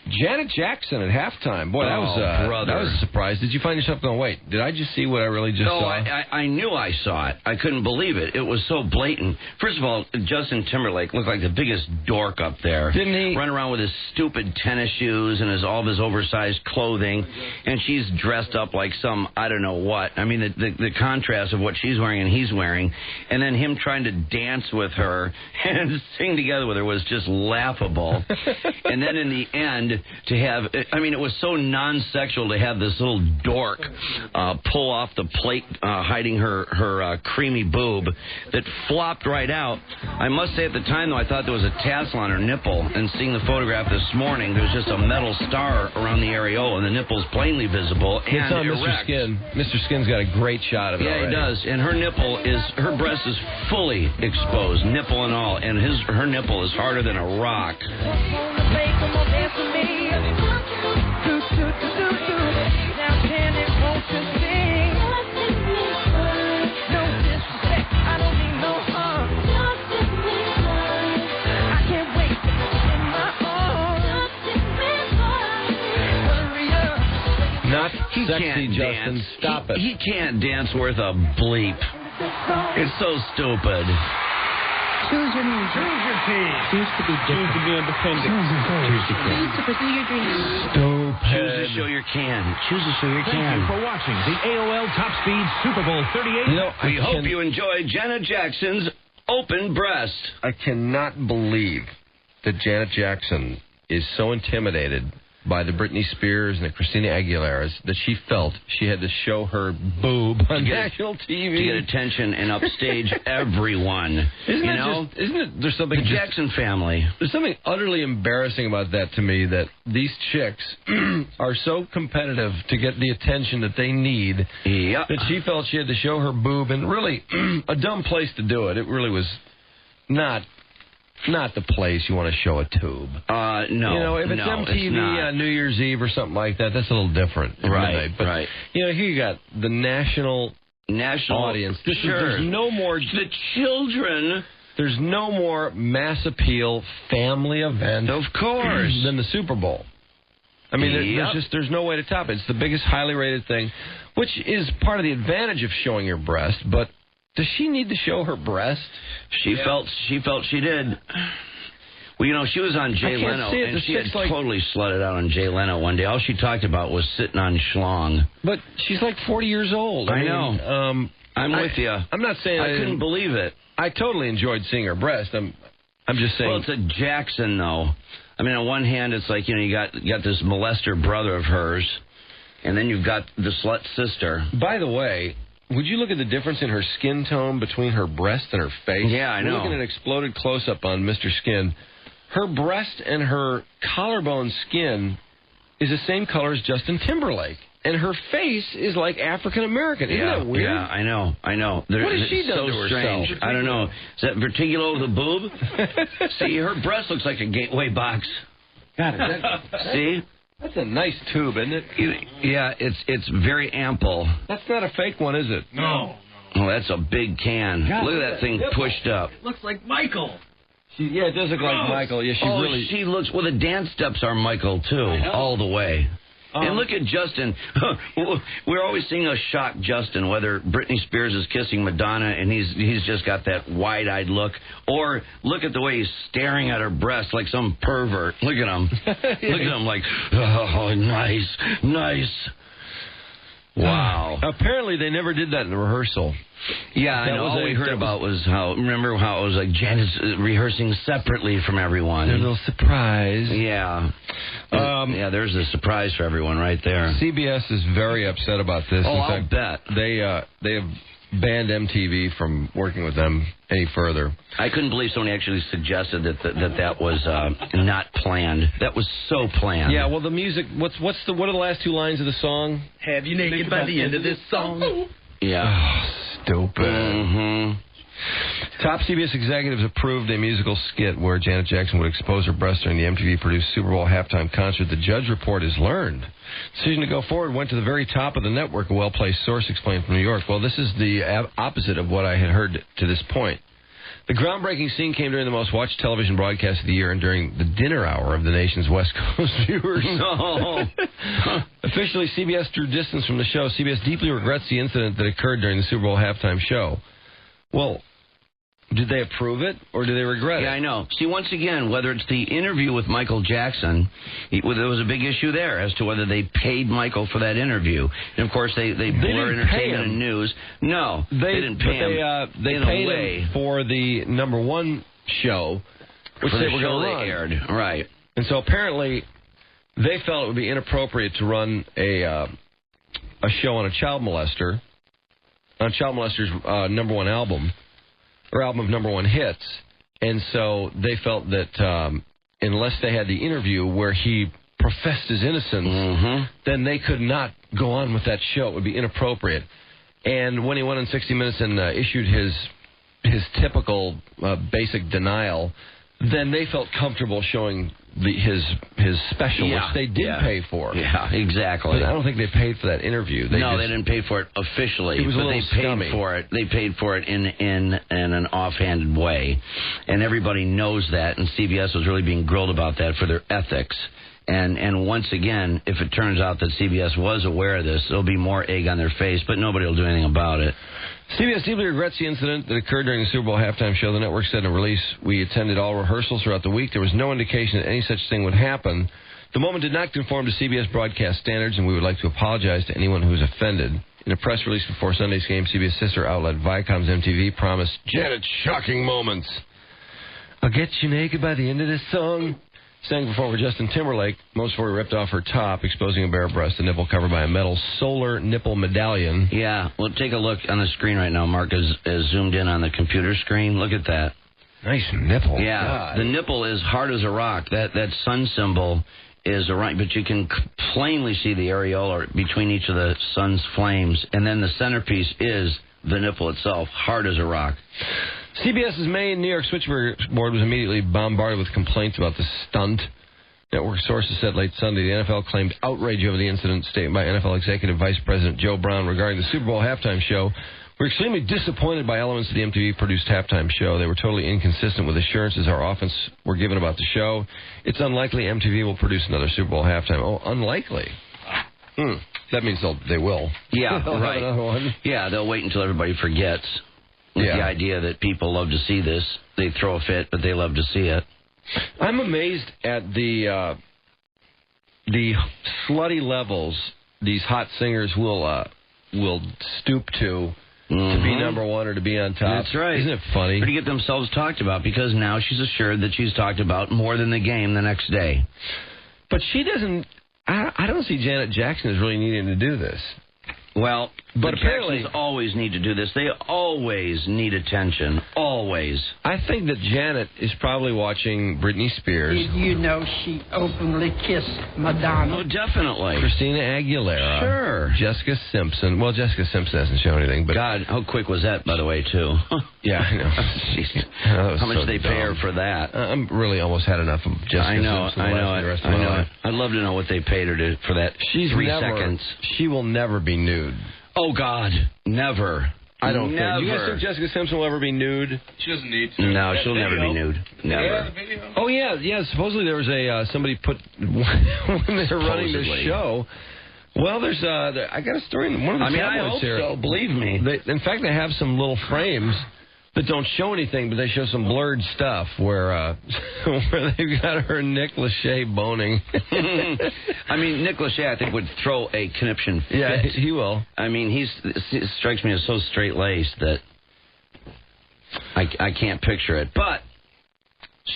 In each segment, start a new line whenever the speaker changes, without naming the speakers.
Janet Jackson at halftime. Boy, that was a surprise. Did you find yourself going, wait, did I just see what I really just saw?
I knew I saw it. I couldn't believe it. It was so blatant. First of all, Justin Timberlake looked like the biggest dork up there.
Didn't he?
Running around with his stupid tennis shoes and all of his oversized clothing. And she's dressed up like some, I don't know what. I mean, the contrast of what she's wearing and he's wearing. And then him trying to dance with her and sing together with her was just laughable. And then in the end, to have, I mean, it was so non-sexual to have this little dork pull off the plate hiding her creamy boob that flopped right out. I must say at the time, though, I thought there was a tassel on her nipple, and seeing the photograph this morning, there's just a metal star around the areola, and the nipple's plainly visible and
it's on
erect.
Mr. Skin. Mr. Skin's got a great shot of it.
Yeah,
already.
he does, and her breast is fully exposed, nipple and all, and her nipple is harder than a rock.
Not sexy, Justin.
Dance.
Stop it.
He can't dance worth a bleep. It's so stupid.
Choose your name.
Choose your team.
Choose to be different.
Choose to be independent.
Choose to pursue your dreams.
Stupid.
Choose to show your can. Choose to show your
Thank
can.
you for watching the AOL Top Speed Super Bowl 38.
We hope you enjoy Janet Jackson's open breast.
I cannot believe that Janet Jackson is so intimidated by the Britney Spears and the Christina Aguileras that she felt she had to show her boob on national TV
to get attention and upstage everyone.
There's something
the Jackson family.
There's something utterly embarrassing about that to me, that these chicks are so competitive to get the attention that they need that she felt she had to show her boob, and really a dumb place to do it. It really was not the place you want to show a tube.
No.
You know, if it's MTV New Year's Eve or something like that, that's a little different.
Right,
but,
right.
You know, here you got the national audience. There's no more...
The children...
There's no more mass appeal family event,
of course,
than the Super Bowl. I mean, there's no way to top it. It's the biggest highly rated thing, which is part of the advantage of showing your breast, but does she need to show her breast?
She felt she did. Well, you know, she was on Jay Leno, and she had totally slutted out on Jay Leno one day. All she talked about was sitting on schlong.
But she's like 40 years old.
I know. I'm with you.
I'm not saying
I couldn't believe it.
I totally enjoyed seeing her breast. I'm just saying.
Well, it's a Jackson, though. I mean, on one hand, it's like, you know, you got this molester brother of hers, and then you've got the slut sister.
By the way, would you look at the difference in her skin tone between her breast and her face?
Yeah, I know.
We're looking at an exploded close-up on Mr. Skin. Her breast and her collarbone skin is the same color as Justin Timberlake. And her face is like African-American. Isn't that weird?
Yeah, I know.
What has she done to herself?
I don't know. Is that vertigo of the boob? See, her breast looks like a gateway box.
God,
see?
That's a nice tube, isn't it?
Yeah, it's very ample.
That's not a fake one, is it?
No.
Oh, that's a big can.
God,
look at that thing pushed up.
It looks like Michael.
It does look like Michael. Yeah,
she looks... Well, the dance steps are Michael, too, all the way. And look at Justin. We're always seeing a shocked Justin, whether Britney Spears is kissing Madonna and he's just got that wide-eyed look, or look at the way he's staring at her breast like some pervert. Look at him. Look at him like, oh, nice. Wow.
Apparently they never did that in the rehearsal.
Yeah, I know. All we heard about was remember how it was like Janet's rehearsing separately from everyone.
There's a little surprise.
Yeah. There's a surprise for everyone right there.
CBS is very upset about this.
Oh,
I'll bet. They have banned MTV from working with them any further.
I couldn't believe someone actually suggested that was not planned. That was so planned.
Yeah, well, the music, what are the last two lines of the song?
Have you naked by the end of this song?
Yeah.
Oh, stupid.
Mm-hmm.
Top CBS executives approved a musical skit where Janet Jackson would expose her breast during the MTV-produced Super Bowl halftime concert. The Judge Report has learned. Decision to go forward went to the very top of the network, a well-placed source explained from New York. Well, this is the opposite of what I had heard to this point. The groundbreaking scene came during the most watched television broadcast of the year and during the dinner hour of the nation's West Coast viewers.
No.
Officially, CBS drew distance from the show. CBS deeply regrets the incident that occurred during the Super Bowl halftime show. Well, did they approve it or do they regret it?
Yeah, I know. See, once again, whether it's the interview with Michael Jackson, there was a big issue there as to whether they paid Michael for that interview. And, of course, they blur entertainment and news. No, they didn't pay him.
They paid him for the number one show, which they were going to run.
Aired. Right.
And so apparently they felt it would be inappropriate to run a show on a child molester, on Child Molester's number one album, or album of number one hits. And so they felt that unless they had the interview where he professed his innocence, then they could not go on with that show. It would be inappropriate. And when he went on 60 Minutes and issued his typical basic denial, then they felt comfortable showing his special, which they did pay for.
Yeah, exactly.
But I don't think they paid for that interview. They didn't pay for it officially.
It was
a little scummy.
They paid for it in an offhanded way, and everybody knows that. And CBS was really being grilled about that for their ethics. And once again, if it turns out that CBS was aware of this, there'll be more egg on their face, but nobody will do anything about it.
CBS deeply regrets the incident that occurred during the Super Bowl halftime show. The network said in a release, "We attended all rehearsals throughout the week. There was no indication that any such thing would happen. The moment did not conform to CBS broadcast standards, and we would like to apologize to anyone who was offended." In a press release before Sunday's game, CBS sister outlet Viacom's MTV promised Janet's shocking moments. "I'll get you naked by the end of this song." Sang performer Justin Timberlake, most before he ripped off her top, exposing a bare breast, a nipple covered by a metal solar nipple medallion.
Yeah, well, take a look on the screen right now. Mark is zoomed in on the computer screen. Look at that.
Nice nipple.
Yeah, God. The nipple is hard as a rock. That sun symbol is a rock, but you can plainly see the areola between each of the sun's flames, and then the centerpiece is the nipple itself, hard as a rock.
CBS's main New York switchboard was immediately bombarded with complaints about the stunt. Network sources said late Sunday the NFL claimed outrage over the incident, stated by NFL Executive Vice President Joe Brown regarding the Super Bowl halftime show. "We're extremely disappointed by elements of the MTV-produced halftime show. They were totally inconsistent with assurances our offense were given about the show. It's unlikely MTV will produce another Super Bowl halftime." Oh, unlikely. That means they will.
Yeah,
they'll
right.
have another one.
Yeah, they'll wait until everybody forgets. The idea that people love to see this. They throw a fit, but they love to see it.
I'm amazed at the slutty levels these hot singers will stoop to be number one or to be on top.
That's right.
Isn't it funny?
Or to get themselves talked about, because now she's assured that she's talked about more than the game the next day.
But she doesn't... I don't see Janet Jackson as really needing to do this.
Well,
but
the
apparently
Jacksons always need to do this. They always need attention. Always.
I think that Janet is probably watching Britney Spears.
Did you know she openly kissed Madonna?
Oh, definitely.
Christina Aguilera.
Sure.
Jessica Simpson. Well, Jessica Simpson hasn't shown anything, but...
God, how quick was that, by the way, too?
Yeah, I know.
How much they pay her for that?
I'm really almost had enough of Jessica Simpson.
I know it. I'd love to know what they paid her for that.
She's
3
never,
seconds.
She will never be nude.
Oh, God. Never.
I don't think.
Never.
You guys think Jessica Simpson will ever be nude?
She doesn't need to.
No, she'll never be nude. Never.
Oh, yeah. Supposedly there was somebody put, when they were running the show. Well, there's I got a story in one of the tabloids here.
So, believe me.
In fact, they have some little frames that don't show anything, but they show some blurred stuff where they've got her Nick Lachey boning.
I mean, Nick Lachey, I think, would throw a conniption fit.
Yeah, he will.
I mean, he strikes me as so straight-laced that I can't picture it. But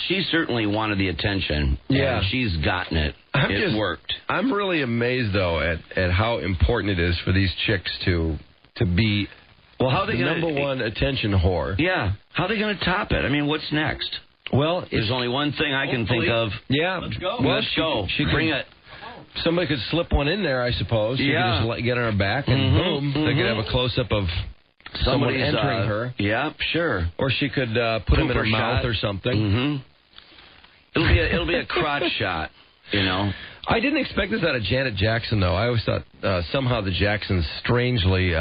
she certainly wanted the attention.
Yeah.
And she's gotten it. It worked.
I'm really amazed, though, at how important it is for these chicks to be...
Well, how are they
number one attention whore?
Yeah. How are they going to top it? I mean, what's next?
Well,
there's only one thing I can think of.
Yeah.
Let's go.
Well,
let's go. Bring it.
Somebody could slip one in there, I suppose.
Yeah.
She could just get on her back, and boom, they could have a close-up of someone entering her.
Yeah, sure.
Or she could put him in her mouth or something.
It'll be a crotch shot, you know.
I didn't expect this out of Janet Jackson, though. I always thought somehow the Jacksons strangely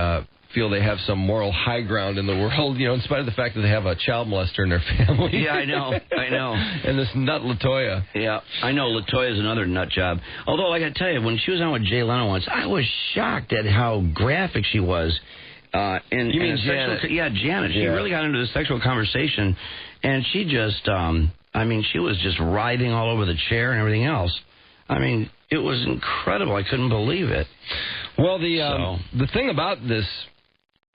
feel they have some moral high ground in the world, in spite of the fact that they have a child molester in their family.
Yeah, I know.
And this nut LaToya.
Yeah, I know. LaToya's another nut job. Although, I got to tell you, when she was on with Jay Leno once, I was shocked at how graphic she was.
You mean Janet?
Janet. She really got into the sexual conversation, and she just, she was just writhing all over the chair and everything else. It was incredible. I couldn't believe it.
Well, the thing about this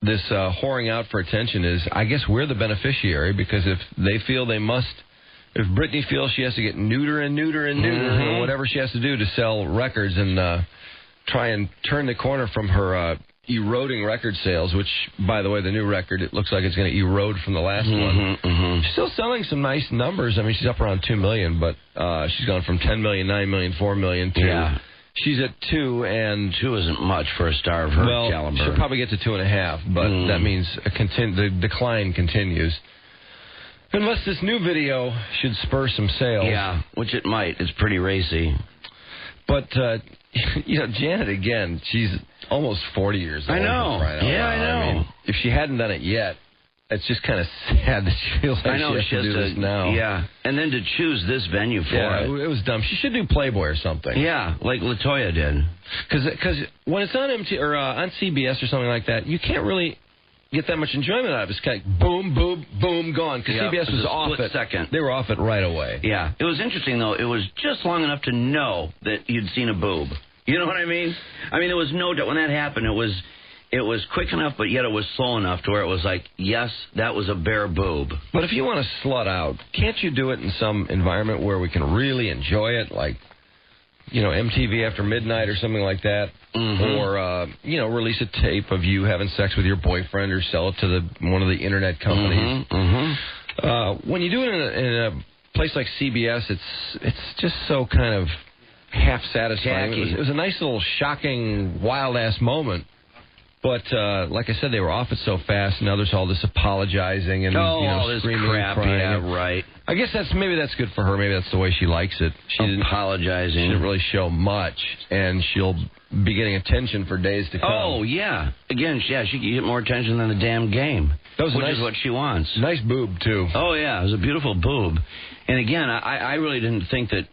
whoring out for attention is, I guess we're the beneficiary, because if they feel they must, if Britney feels she has to get neuter and neuter and neuter, or whatever she has to do to sell records and try and turn the corner from her eroding record sales, which, by the way, the new record, it looks like it's going to erode from the last one. She's still selling some nice numbers. She's up around 2 million, but she's gone from 10 million, 9 million, 4 million to... She's at 2, and
2 isn't much for a star of her caliber.
She'll probably get to 2.5, but that means the decline continues. Unless this new video should spur some sales.
Yeah, which it might. It's pretty racy.
But, Janet, again, she's almost 40 years old.
I know. I know.
If she hadn't done it yet, it's just kind of sad that she feels like she has to do this now.
Yeah, and then to choose this venue for it.
It was dumb. She should do Playboy or something.
Yeah, like LaToya did.
Because when it's on on CBS or something like that, you can't really get that much enjoyment out of it. It's kind of like boom, boom, boom, gone. Because CBS was off it.
Second.
They were off it right away.
Yeah. It was interesting, though. It was just long enough to know that you'd seen a boob. You know what I mean? There was no doubt. When that happened, it was quick enough, but yet it was slow enough to where it was like, yes, that was a bare boob.
But if you want to slut out, can't you do it in some environment where we can really enjoy it, like, MTV After Midnight or something like that? Or, release a tape of you having sex with your boyfriend, or sell it to one of the internet companies. When you do it in a place like CBS, it's just so kind of half-satisfying. It was a nice little shocking, wild-ass moment. But, like I said, they were off it so fast. Now there's all this apologizing and screaming
crap,
and crying.
Yeah, right.
I guess maybe that's good for her. Maybe that's the way she likes it.
Apologizing.
She didn't really show much, and she'll be getting attention for days to come.
Oh, yeah. Again, she can get more attention than the damn game, which is what she wants.
Nice boob, too.
Oh, yeah. It was a beautiful boob. And, again, I really didn't think that...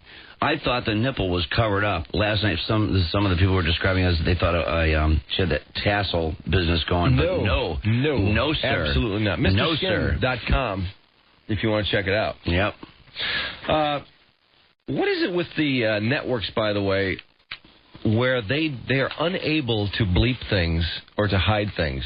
I thought the nipple was covered up. Last night, some of the people were describing it as they thought she had that tassel business going. But no, sir.
Absolutely not. MrSkin.com if you want to check it out.
Yep.
What is it with the networks, by the way, where they are unable to bleep things or to hide things?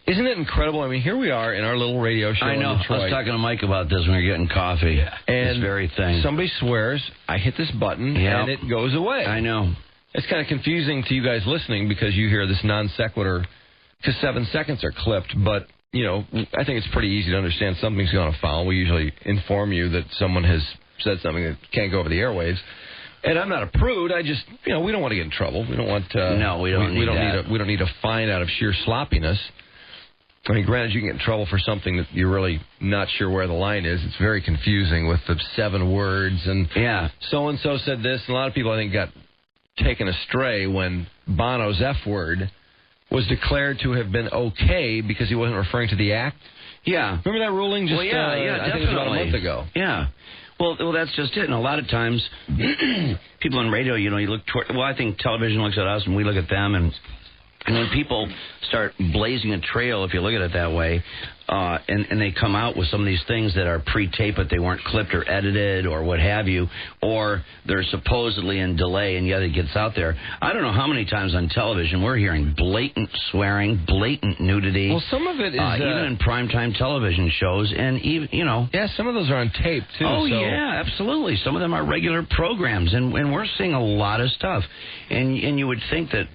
Isn't it incredible? Here we are in our little radio show in Detroit.
I was talking to Mike about this when we were getting coffee. And this very thing.
Somebody swears, I hit this button, and it goes away.
I know.
It's kind of confusing to you guys listening because you hear this non sequitur, because 7 seconds are clipped, but, I think it's pretty easy to understand something's gone afoul. We usually inform you that someone has said something that can't go over the airwaves. And I'm not a prude. I just, we don't want to get in trouble. We don't want
we don't
need a fine out of sheer sloppiness. Granted, you can get in trouble for something that you're really not sure where the line is. It's very confusing with the 7 words. And so-and-so said this. And a lot of people, I think, got taken astray when Bono's F word was declared to have been okay because he wasn't referring to the act.
Yeah.
Remember that ruling just, I think it was about a month ago.
Yeah. Well, that's just it. And a lot of times, people on radio, you look toward... Well, I think television looks at us and we look at them, and when people start blazing a trail, if you look at it that way, and they come out with some of these things that are pre-taped but they weren't clipped or edited or what have you, or they're supposedly in delay and yet it gets out there. I don't know how many times on television we're hearing blatant swearing, blatant nudity.
Well, some of it is...
even in primetime television shows, and even,
Yeah, some of those are on tape, too.
Oh, yeah, absolutely. Some of them are regular programs, and we're seeing a lot of stuff. And you would think that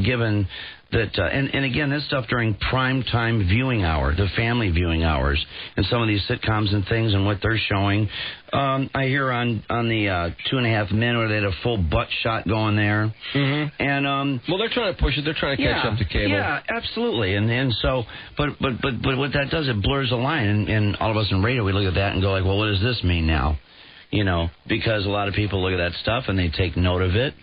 given... that and again, this stuff during prime time viewing hour, the family viewing hours, and some of these sitcoms and things and what they're showing. I hear on the 2.5 Men where they had a full butt shot going there. And
well, they're trying to push it. They're trying to catch up to cable.
Yeah, absolutely. And so, but what that does, it blurs the line. And all of us in radio, we look at that and go like, well, what does this mean now? Because a lot of people look at that stuff and they take note of it.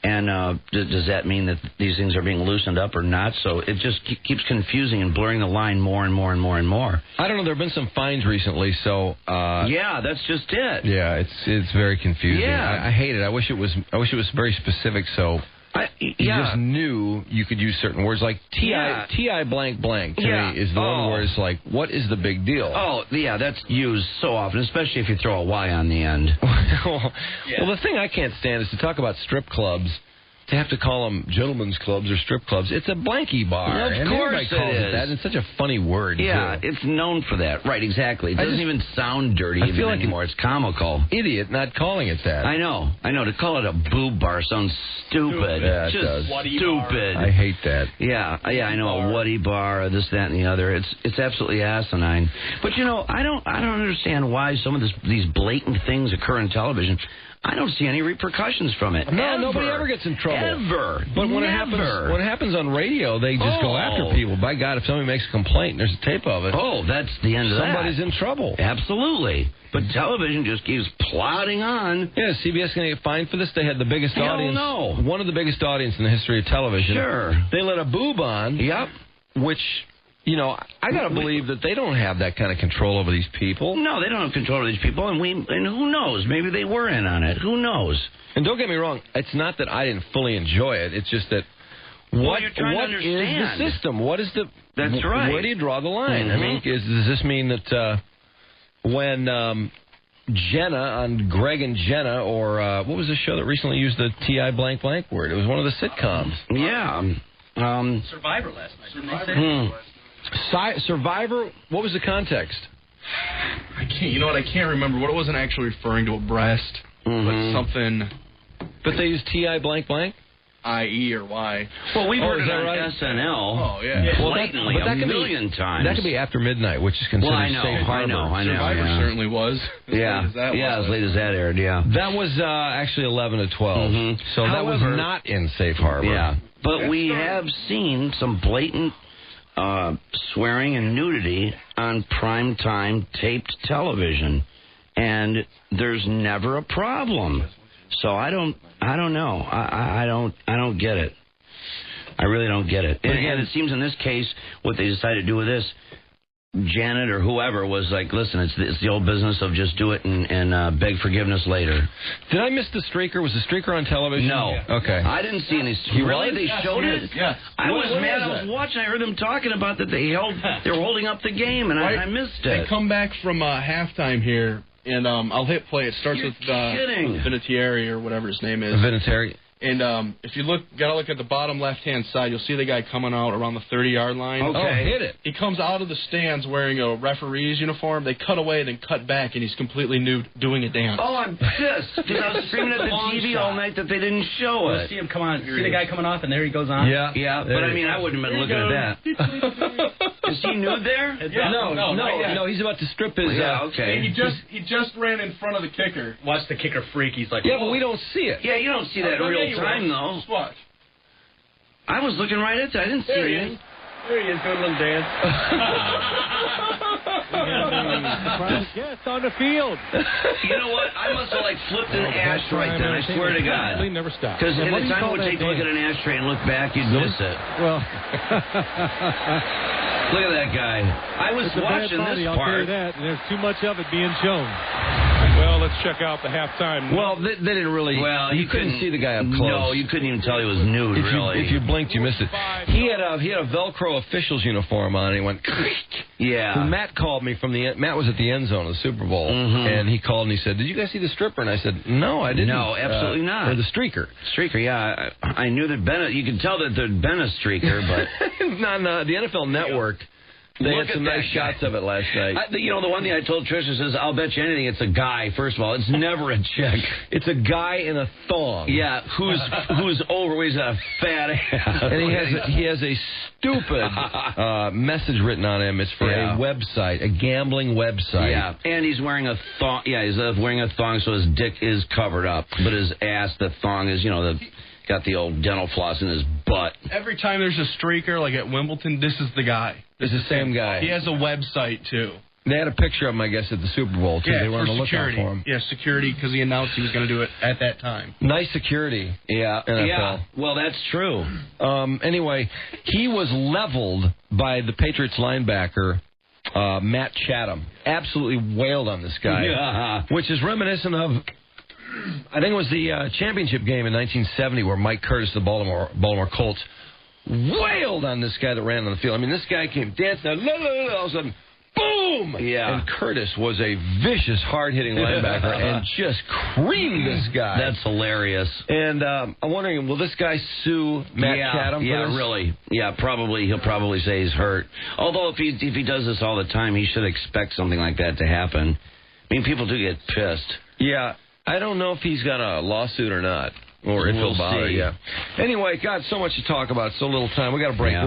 And does that mean that these things are being loosened up or not? So it just keeps confusing and blurring the line more and more and more and more.
I don't know. There have been some fines recently, so
yeah, that's just it.
Yeah, it's very confusing.
Yeah.
I hate it. I wish it was very specific. So you just knew you could use certain words like T.I. blank blank to me is the one where it's like, what is the big deal?
Oh, yeah, that's used so often, especially if you throw a Y on the end.
Well, the thing I can't stand is to talk about strip clubs. To have to call them gentlemen's clubs or strip clubs. It's a blankie bar.
Well, of course
everybody calls it that. It's such a funny word.
Yeah,
too.
it's known for that. Right, exactly. It doesn't even sound dirty
I feel like
anymore. It's comical.
Idiot not calling it that.
I know. To call it a boob bar sounds stupid.
Yeah, it
just
does.
stupid.
I hate that.
Yeah, I know. A Woody bar, or this, that, and the other. It's absolutely asinine. But I don't understand why some of these blatant things occur in television. I don't see any repercussions from it.
No, nobody ever gets in trouble.
Ever.
But when it happens on radio, they just go after people. By God, if somebody makes a complaint and there's a tape of it,
that's the end of that.
Somebody's in trouble.
Absolutely. But television just keeps plodding on.
Yeah, CBS going to get fined for this? They had the biggest audience.
No.
One of the biggest audience in the history of television.
Sure.
They let a boob on.
Yep.
Which... I got to believe that they don't have that kind of control over these people.
No, they don't have control over these people, and who knows? Maybe they were in on it. Who knows?
And don't get me wrong, it's not that I didn't fully enjoy it. It's just that what is the system? What is the...
That's right.
Where do you draw the line? I mean, does this mean that when Jenna on Greg and Jenna, or what was the show that recently used the T.I. blank blank word? It was one of the sitcoms.
Yeah.
Survivor last night, didn't they say?
Survivor, what was the context?
I can't remember. What it wasn't actually referring to a breast, but something.
But they used T.I. blank blank?
I-E or Y.
Well, we've heard it on SNL.
Oh, yeah.
Blatantly, a million times.
That could be after midnight, which is considered safe harbor.
I know.
Survivor certainly was. As
late as that aired, yeah.
That was actually 11 to 12. So that was not in safe harbor.
Yeah. But we have seen some blatant swearing and nudity on primetime taped television, and there's never a problem. So I don't know. I don't get it. I really don't get it. And it seems in this case, what they decided to do with this, Janet or whoever was like, listen, it's the old business of just do it and beg forgiveness later.
Did I miss the streaker? Was the streaker on television?
No.
Okay.
I didn't see any. Really? They showed it?
Yes.
I was mad. I was watching. I heard them talking about that they were holding up the game, and I missed it.
They come back from halftime here, and I'll hit play. It starts with Vinatieri or whatever his name is.
Vinatieri.
And if you gotta look at the bottom left-hand side, you'll see the guy coming out around the 30-yard line.
Okay.
Oh, hit it.
He comes out of the stands wearing a referee's uniform. They cut away, then cut back, and he's completely nude doing a dance.
Oh, I'm pissed because I was screaming at the TV all night that they didn't show it.
See him come on. See the guy coming off, and there he goes on.
Yeah. But I mean, I wouldn't have been looking at that. Is he nude there?
No. He's about to strip his.
Okay.
He just ran in front of the kicker.
Watch the kicker freak. He's like,
yeah, but we don't see it.
Yeah, you don't see that in real time, though.
Just watch.
I was looking right at that. I didn't see anything.
There he is doing a little dance.
Surprise guest on the field.
You know what? I must have flipped an ash right then. I swear to God.
Never stop.
Because in the time it would take to look at an ashtray and look back, you'd miss it.
Well,
look at that guy. I was watching this
I'll
part.
tell you that, and there's too much of it being shown.
Well, let's check out the halftime.
Well, they didn't really.
Well,
you couldn't see the guy up close.
No, you couldn't even tell he was nude.
If you blinked, you missed it. He had a Velcro official's uniform on. And he went.
Yeah.
And Matt called me from the. Matt was at the end zone of the Super Bowl, and he called and he said, "Did you guys see the stripper?" And I said, "No, I didn't."
No, absolutely not.
Or the streaker.
Streaker, yeah. I knew that you could tell that there'd been a streaker, but
on the NFL Network. They had some nice shots of it last night.
The one thing I told Trisha is, I'll bet you anything it's a guy, first of all. It's never a chick.
It's a guy in a thong.
Yeah, who's overweight, he's got a fat ass.
And he has a stupid message written on him. It's for a website, a gambling website.
Yeah, and he's wearing a thong. Yeah, he's wearing a thong so his dick is covered up. But his ass, the thong is, got the old dental floss in his butt.
Every time there's a streaker, like at Wimbledon, this is the guy.
It's the same guy.
He has a website, too.
They had a picture of him, I guess, at the Super Bowl, too.
Yeah,
They were on the lookout
security.
for him.
Yeah, security, because he announced he was going to do it at that time.
Nice security.
Yeah,
NFL.
yeah. Well, that's true.
Anyway, he was leveled by the Patriots linebacker, Matt Chatham. Absolutely wailed on this guy,
Yeah.
which is reminiscent of, I think it was the championship game in 1970 where Mike Curtis, the Baltimore Colts, wailed on this guy that ran on the field. I mean, this guy came dancing, all of a sudden, boom!
Yeah.
And Curtis was a vicious, hard-hitting linebacker and just creamed this guy.
That's hilarious.
And I'm wondering, will this guy sue Matt Chatham?
Yeah, really. Yeah, probably. He'll probably say he's hurt. Although if he does this all the time, he should expect something like that to happen. I mean, people do get pissed.
Yeah, I don't know if he's got a lawsuit or not, or if he'll bother.
See.
Yeah. Anyway, God, so much to talk about, so little time. We got to break.
Yeah.